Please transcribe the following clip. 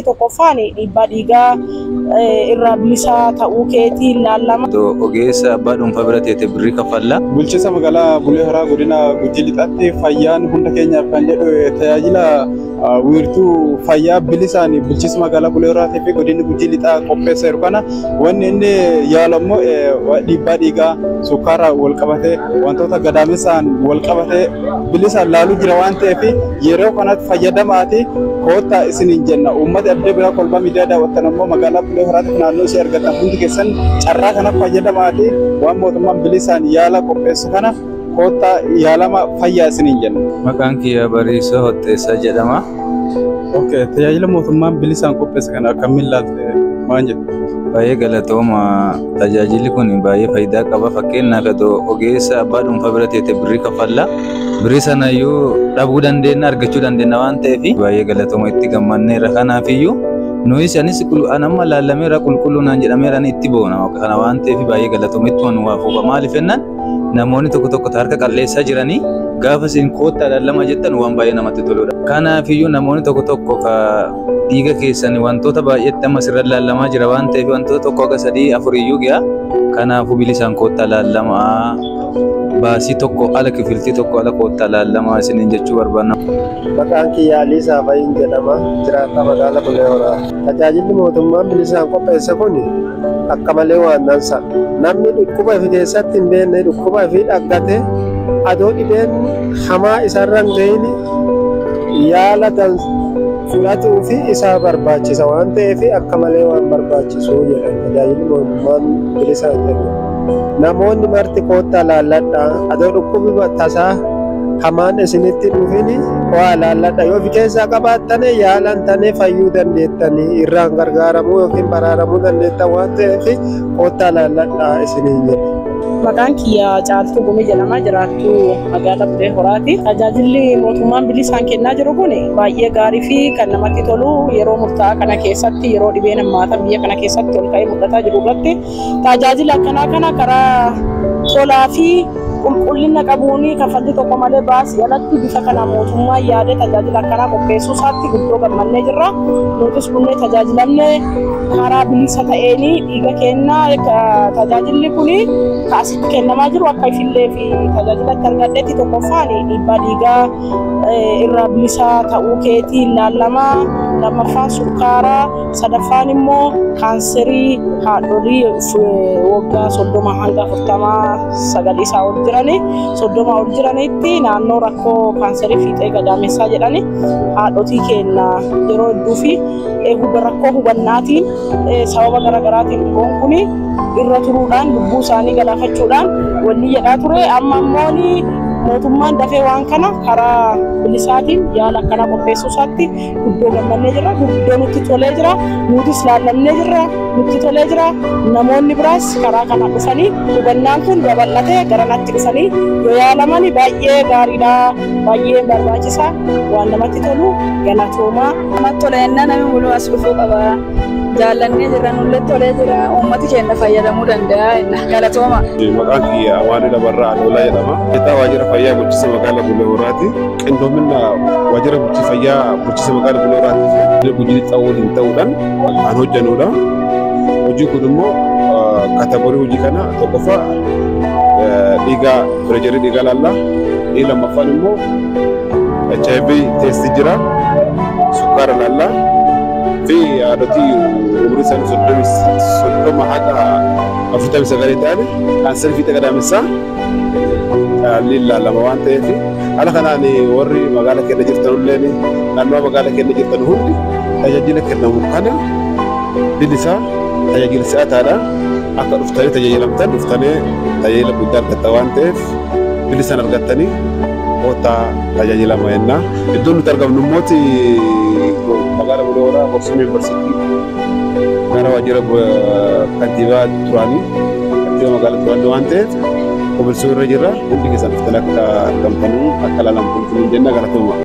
Tokkoffaan dhiibbaa dhiigaa irraa bilisaa ta'uu keetii ilaalama. Ogeessa abbaa dhuunfaa bira teessee birrii kaffalla. Bulchiinsa magaalaa Bulee Horaa godina Gujii Lixaatti fayyaan hunda keenyaaf kan jedhu tajaajila wiirtuu fayyaa bilisaan bulchiinsa magaalaa Bulee Horaatii fi godina Gujii Lixaa qopheessaa jiru kana wanni inni yaalammoo dhiibbaa dhiigaa sukkaara wal qabatee wantoota gadaamesaan wal qabatee bilisaan laaluu jira waan ta'eef yeroo kanatti fayyadamaati koottaa isiniin jenna. Uummata adda biraa kolbaa miidiyaa daawwattan immoo magaalaa Bulee Horaatti naannoo ishee argatan hundi keessan carraa kana fayyadamaati waan mootummaan bilisaan yaala qopheessu kana koottaa yaalama fayyaa isiniin jenna. Maqaan kiyya Bariisoo Hotteessaa jedhama. Tajaajila mootummaan bilisaan qopheessu kana akkamiin laalte maal jettu? Baay'ee galatooma. Tajaajilli kun baay'ee faayidaa qaba. Fakkeenyaaf ogeessa abbaa dhuunfaa bira teessee birrii kaffalla. Birrii sanayyuu dhabuu dandeenya argachuu dandeenya waan ta'eef baay'ee galatooma itti gammanneerra. Kanaafiyyuu nuyi anis anamma laalameera qulqulluunaan jedhameera itti boona. Kana waan ta'eef baay'ee galatooma itti waan fuudha. Maaliif jennaan namoonni tokko tokko harka qalleessaa jiranii gaafa isin koottaa laalama jettan waan baay'ee namatti toludha. Kanaafiyyuu namoonni tokko tokko dhiiga keessanii wantoota baay'eetti amma sirra laalamaa jira waan ta'eef wantoota tokko akka 3-4 iyyuu ga'a. Kanaafuu bilisaan koottaa laalamaa baasii tokko ala kifiltii tokko ala koottaa laalamaa isiniin jechuu barbaanna. Maqaan kiyya Aliisaa Fayiin jedhama. Jiraata magaalaa Bulee Horaa. Tajaajilli mootummaan bilisaan qopheesse kun akka malee waan dansa. Namni dhukkuba ifi keessatti hin beekne dhukkuba ifi dhaggate adoo dhibeen hamaa isarra hin ga'ini yaala fudhatuu fi isaa barbaachisa waan ta'eef akka malee waan barbaachisu jedhan tajaajilli mootummaan bilisaan jenna. Namoonni marti koottaa laalladha adoo dhukkubi tasaa hamaan isinitti dhufini waa laalladha yoo fi keessaa qabaattane yaalan tane fayyuu dandeettanii irraan gargaaramuu yookiin baraaramuu dandeettan waan ta'eef koottaa laalladha isiniin jedha. Maqaan kiyya Caaltuu Gumii jedhama. Jiraattu magaalaa Bulee Horaati. Tajaajilli mootummaan bilisaan kennaa jiru kun baay'ee gaarii fi kan namatti tolu yeroo murtaa'aa kana keessatti yeroo dhibeen hammaataa biyya kana keessatti ol ka'ee mul'ataa jiru irratti tajaajila akkanaa kana karaa tolaa fi qulqullina qabuun kaffaltii tokko malee baasii alatti bifa kana mootummaan yaadee tajaajila akkanaa qopheessuu isaatti guddoo gammannee jirra. Nutis kunnee tajaajilamne karaa bilisa ta'een dhiiga kennaa tajaajilli kun kaasitti kennamaa jiru akka ifillee fi tajaajila itti argadheetti tokkoffaan dhiibbaa dhiigaa irraa bilisaa ta'uu keetii ilaalama. Lammaffaan sukkaaraa, sadaffaan immoo kaanserii haadholii waggaa 30 hanga 49 isaa ol jirani 30 ol jiranitti naannoo rakkoo kaanserii fiixee gadaamessaa jedhani haadhotii kenna yeroo hedduu fi rakkoo hubannaatiin sababa garaagaraatiin dhiboon kun irra turuudhaan lubbuu isaanii galaafachuudhaan wanni jedhaa ture. Amma immoo mootummaan dafee waan kana karaa bilisaatiin yaala akkanaa qopheessuu isaatti guddoo gammannee jirra. Guddoo nutti tolee jira. Nutis laallamnee jirra. Nutti tolee jira. Namoonni biraas karaa kana dhufanii hubannaan kun babal'atee gara natti dhufanii yoo yaalaman baay'ee gaariidha. Baay'ee barbaachisaa waan namatti tolu galatoomaa. Namatti tolee namni mul'atu as dhufuu qaba. Jaallannee jirra nullee tolee jira. Uummati keenya fayyadamuu danda'a. Galatooma. Maqaan kiyya Awaanii Labarraa Adoolaa jedhama. Itti waajjira fayyaa bulchiinsa magaalaa Bulee Horaati. Qindoomina waajjira bulchiinsa magaalaa Bulee Horaati Gujii Lixaa waliin ta'uudhaan kan hojjannudha. Hojii kun immoo kaatagoorii hojii kana tokkoffaa dhiigaa pireesharii dhiigaa laalla. Inni lammaffaan immoo HIV teestii jira. Sukkaara laalla. Fi haadhotii umurii isaanii 30 haga 49 ta'an kaanserii fiixee gadaamessaa laalama waan ta'eef haala kanaan warri magaalaa keenya jirtan illee naannoo magaalaa keenya jirtan hundi tajaajila kennamu kana bilisaa tajaajila si'ataadha akka dhuftanii tajaajilamtan dhuftanii tajaajila guddaa argattan waan ta'eef bilisaan argattanii koottaa tajaajilama jennaa. Iddoon nuti argamnu immoo magaalaa Bulee Horaa Boksumii Yuunivarsiitii gara waajjira kantiibaa duraanii kantiibaa magaalaa duraanii waan ta'eef kobilsuu irra jirra. Hundi keessan dhuftanii akka argamtanii akka laalamtan jenna galatooma.